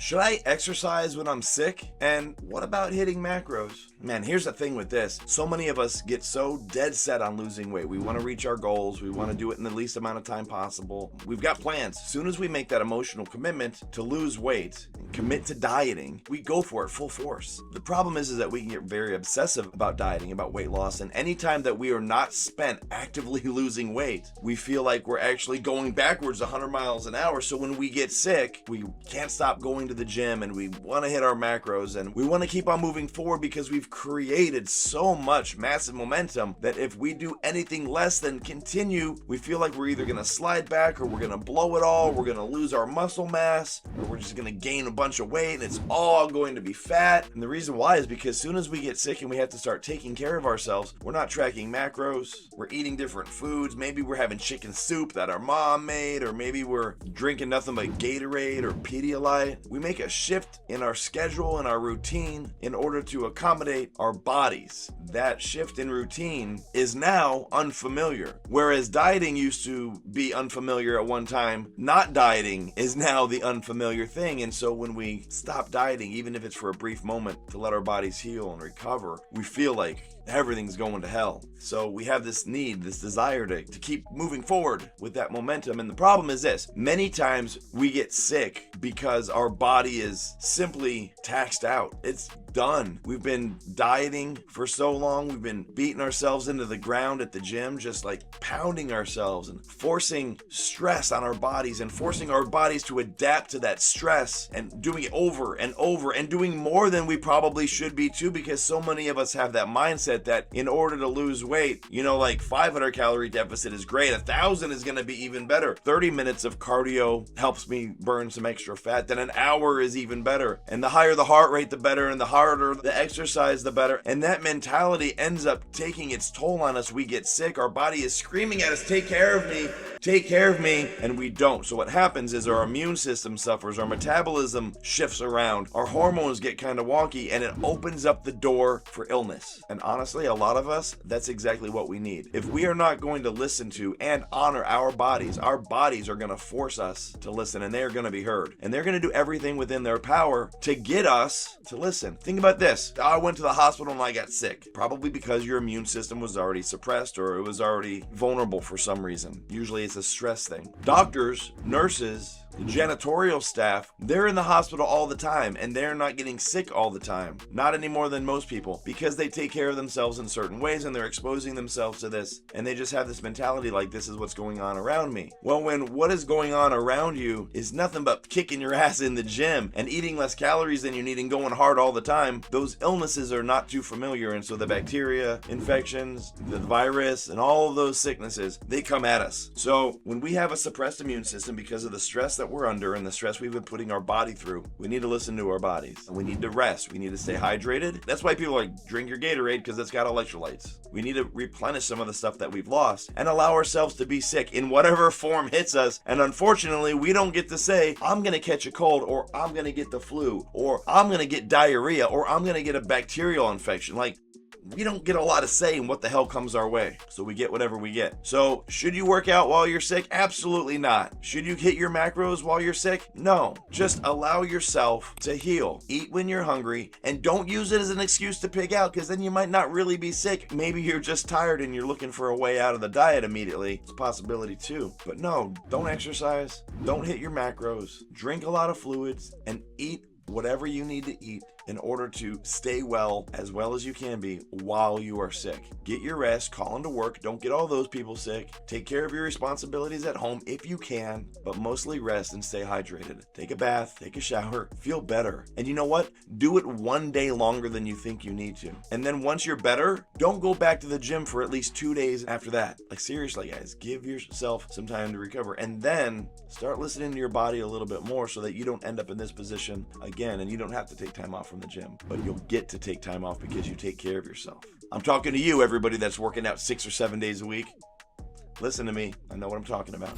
Should I exercise when I'm sick? And what about hitting macros? Man, here's the thing with this. So many of us get so dead set on losing weight. We want to reach our goals. We want to do it in the least amount of time possible. We've got plans. As soon as we make that emotional commitment to lose weight and commit to dieting, we go for it full force. The problem is that we can get very obsessive about dieting, about weight loss, and anytime that we are not spent actively losing weight, we feel like we're actually going backwards 100 miles an hour. So when we get sick, we can't stop going to the gym and we want to hit our macros and we want to keep on moving forward because we've created so much massive momentum that if we do anything less than continue, we feel like we're either going to slide back or we're going to blow it all, we're going to lose our muscle mass, or we're just going to gain a bunch of weight and it's all going to be fat. And the reason why is because as soon as we get sick and we have to start taking care of ourselves, we're not tracking macros, we're eating different foods, maybe we're having chicken soup that our mom made, or maybe we're drinking nothing but Gatorade or Pedialyte. We make a shift in our schedule and our routine in order to accommodate our bodies. That shift in routine is now unfamiliar. Whereas dieting used to be unfamiliar at one time, not dieting is now the unfamiliar thing. And so when we stop dieting, even if it's for a brief moment to let our bodies heal and recover, we feel like everything's going to hell. So we have this need, this desire to keep moving forward with that momentum. And the problem is this: many times we get sick because our body is simply taxed out. It's done. We've been dieting for so long. We've been beating ourselves into the ground at the gym, just like pounding ourselves and forcing stress on our bodies and forcing our bodies to adapt to that stress and doing it over and over and doing more than we probably should be too, because so many of us have that mindset that in order to lose weight, like 500 calorie deficit is great. 1,000 is going to be even better. 30 minutes of cardio helps me burn some extra fat. Then an hour is even better. And the higher the heart rate, the better. And the harder the exercise, the better. And that mentality ends up taking its toll on us. We get sick. Our body is screaming at us, take care of me, take care of me. And we don't. So what happens is our immune system suffers. Our metabolism shifts around. Our hormones get kind of wonky, and it opens up the door for illness. And honestly, a lot of us, that's exactly what we need. If we are not going to listen to and honor our bodies are going to force us to listen, and they are going to be heard. And they're going to do everything within their power to get us to listen. Think about this. I went to the hospital and I got sick. Probably because your immune system was already suppressed or it was already vulnerable for some reason. Usually it's a stress thing. Doctors, nurses, the janitorial staff, they're in the hospital all the time and they're not getting sick all the time. Not any more than most people, because they take care of themselves in certain ways and they're exposing themselves to this, and they just have this mentality like, this is what's going on around me. Well, when what is going on around you is nothing but kicking your ass in the gym and eating less calories than you need and going hard all the time, those illnesses are not too familiar. And so the bacteria, infections, the virus, and all of those sicknesses, they come at us. So when we have a suppressed immune system because of the stress that we're under and the stress we've been putting our body through, we need to listen to our bodies. And we need to rest. We need to stay hydrated. That's why people are like, drink your Gatorade because it's got electrolytes. We need to replenish some of the stuff that we've lost and allow ourselves to be sick in whatever form hits us. And unfortunately, we don't get to say, I'm going to catch a cold, or I'm going to get the flu, or I'm going to get diarrhea, or I'm going to get a bacterial infection. Like, we don't get a lot of say in what the hell comes our way. So we get whatever we get. So should you work out while you're sick? Absolutely not. Should you hit your macros while you're sick? No. Just allow yourself to heal. Eat when you're hungry, and don't use it as an excuse to pig out, because then you might not really be sick. Maybe you're just tired and you're looking for a way out of the diet immediately. It's a possibility too. But no, don't exercise. Don't hit your macros. Drink a lot of fluids and eat whatever you need to eat in order to stay well as you can be while you are sick. Get your rest, call into work, don't get all those people sick, take care of your responsibilities at home if you can, but mostly rest and stay hydrated. Take a bath, take a shower, feel better. And you know what? Do it one day longer than you think you need to. And then once you're better, don't go back to the gym for at least 2 days after that. Like, seriously, guys, give yourself some time to recover, and then start listening to your body a little bit more so that you don't end up in this position again, and you don't have to take time off from the gym, but you'll get to take time off because you take care of yourself. I'm talking to you, everybody that's working out 6 or 7 days a week. Listen to me. I know what I'm talking about.